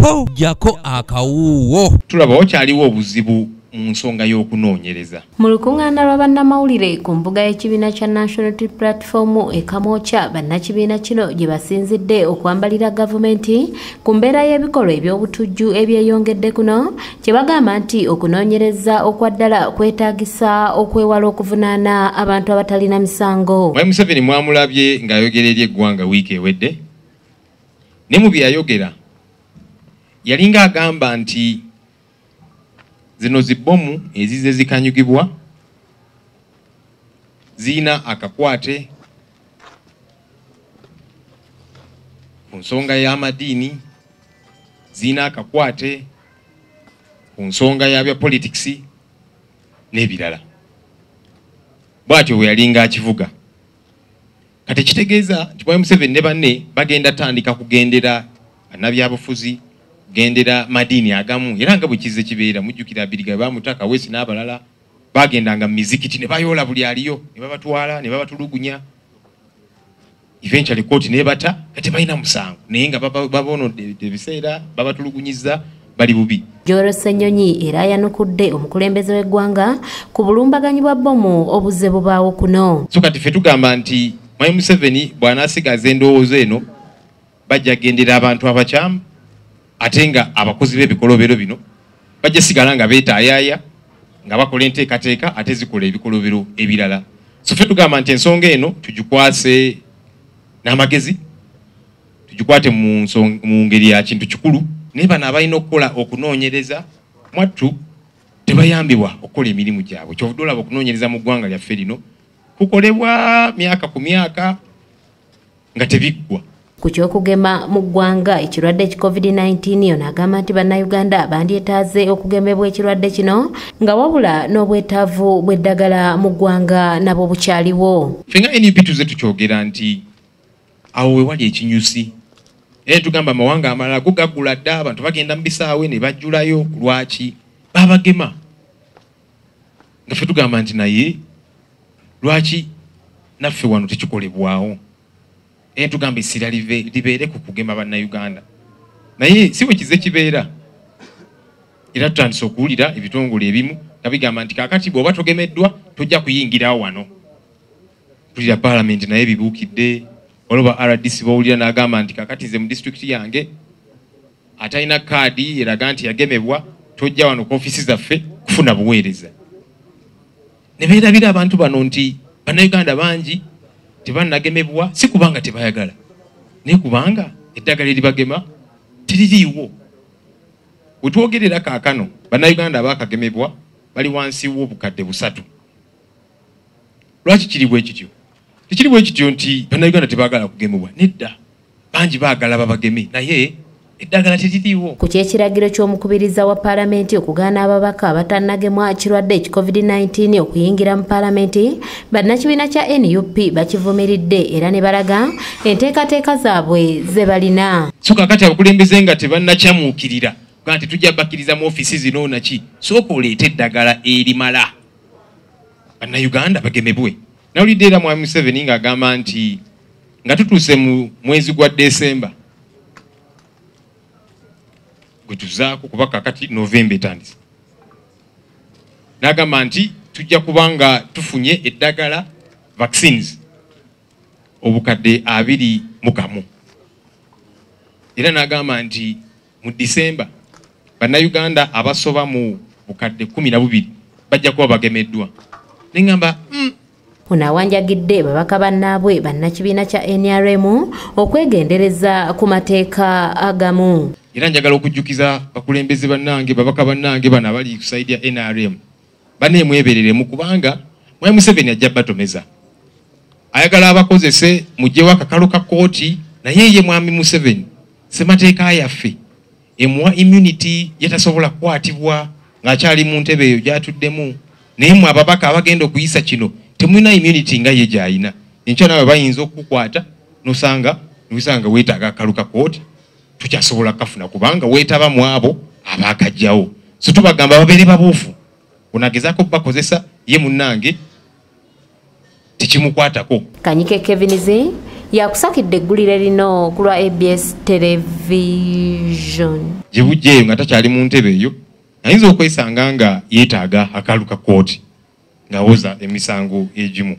po jako akawuwo. Tulaba wakyaliwo obuzibu mu nsonga y'okunoonyereza. Mu lukungaana lwa bannamawulire ku mbuga y'ekibiina kya National Unity Platform e Kamwokya, bannakibiina kino gye basinzidde okwambalira gavumenti ku mbeera y'ebikolwa eby'obutujju ebyeyongedde kuno, kye bagamba nti okunoonyereza okwa ddala kwetaagisa okwewala okuvunaana abantu abatalina misango. Mwami Museveni mwamulabye ng'ayogera eri eggwanga wiiki ewedde, ne mu bye yayogera yalinga agamba nti zino zibbomu ezize zikanyugibwa zina akakwate ku nsonga y'amadiini, zina akakwate ku nsonga y'abya politics n'ebirala. Bw'atyo bwe yalinga akivuga. Kati kitegeeza nti Mwami Museveni ne banne bagenda tandika kugendera bannabyabufuzi, gendera madiini agamu, era nga bwe kizze kibeera mujjukira Abiriga bamutaka Wesi n'abalala bagendanga mu mizikiti ne bayoola buli aliyo ne babatwala ne babatulugunya, eventually court ne bata kati balina musango naye nga babonodde ebiseera babatulugunyizza bali bubi. Joro Ssenyonyi era yanukudde omukulembeze w'eggwanga ku bulumbaganyi bwa bbomu obuzze bubaawo kuno. So kati ffe tugamba nti Mwami Museveni bw'anaasigaza endowooza eno bajja gendera abantu abakyamu, ate nga abakozi b'ebikolobero bino bajja sigala nga beetaayaaya nga bakola enteekateeka ate zikola ebikolobero ebirala. So ffe tugamba nti ensonga eno tugikwase n'amagezi, tugikwate mu ngeri ya kintu kikulu, naye bano abalina okukola okunoonyereza mwattu tebayambibwa okukola emirimu gyabwe. Kyovudde olaba okunoonyereza mu ggwanga lyaffe lino kukolebwa myaka ku myaka nga tebiggwa. Ku ky'okugema mu ggwanga ekirwadde ki COVID-19 ono agamba nti bannayuganda bandyetaaze okugemebwa ekirwadde kino nga wabula n'obwetaavu bw'eddagala mu ggwanga nabwo bukyaliwo. Ffe nga NUP tuze tukyogera nti awo we wali ekinyusi, era tugamba amawanga amalala go gaggula dda, abantu bagenda mu bisaawe ne bajjulayo. Lwaki babagema? Nga ffe tugamba nti naye lwaki naffe wano tekikolebwawo? Tugamba essira libeere ku kugema bannayuganda, naye si bwe kize kibeera. Era tutandise okuwulira ebitongole ebimu nga bigamba nti kaakati bw'oba togemeddwa tojja kuyingirawo wano. Mpulira Parliament naye bibuukidde, olaba RDC bawulira n'agamba nti kaakati nze mu disitulikiti yange atalina kaadi eraga nti yagemebwa tojja wano ku ofiisi zaffe kufuna buweereza. Ne beerabira abantu bano nti bannayuganda bangi tebannagemebwa si kubanga tebayagala, naye kubanga eddagala eribagema teririiwo. We twogerera kaakano bannayuganda abaakagemebwa bali wansi w'obukadde 3. Lwaki kiri bwe kityo? Tekiri bwe kityo nti bannayuganda tebaagala kugemebwa, nedda, bangi baagala babageme naye eddagala teririiwo. Ku kyekiragiro ky'omukubiriza wa Paalamenti okugaana ababaka abatannagemwa kirwadde ki COVID-19 okuyingira mu Paalamenti, bannakibiina kya NUP bakivumiridde era ne balaga enteekateeka zaabwe ze balina. So kaakati abakulembeze nga tebannakyamuukirira kuga nti tujja bakkiriza mu ofiisi zino naki, sooka oleete eddagala erimala bannayuganda bagemebwe. Nawulidde era Mwami Museveni ng'agamba nti nga tutuuse mu mwezi gwa Desemba gwe tuzaako kuba kakati Novemba etandise, n'agamba nti tujja kubanga tufunye eddagala vaccines obukadde 21, era n'agamba nti mu Disemba bannayuganda abasoba mu bukadde 12 bajja kuba bagemeddwa. N'engamba ono awanjagidde babaka bannaabwe bannakibiina kya NRM okwegendereza ku mateeka agamu. Era njagala okujjukiza bakulembeze bannange, babaka bannange bano abali ku saidi ya NRM baneemwebereremu kubanga Mwami Museveni ajja batomeza. Ayagala abakozese mujjewo akakalo ka kooti, naye ye Mwami Museveni ssemateeka yaffe emuwa immunity yetasobola kukwatibwa ng'akyali mu ntebe eyo gy'atuddemu. Naye mwe ababaka abagenda okuyisa kino temulina immunity nga ye gy'alina. Enkya nawe bayinza okukwata nosanga weetaaga akakalo ka kooti tukyasobola kafuna kubanga weetaba mu abo abaakajjawo. So tubagamba babeere babuufu, onagezaako bakozesa ye munnange tekimukwatako. Kanyike Kevinizi yakusakidde eggulire lino ku lwa ABS television. Gibujjeeyo nga takyali mu ntebe eyo ayinza okwesanga nga yeetaaga akalu ka kooti ng'awoza emisango egimu.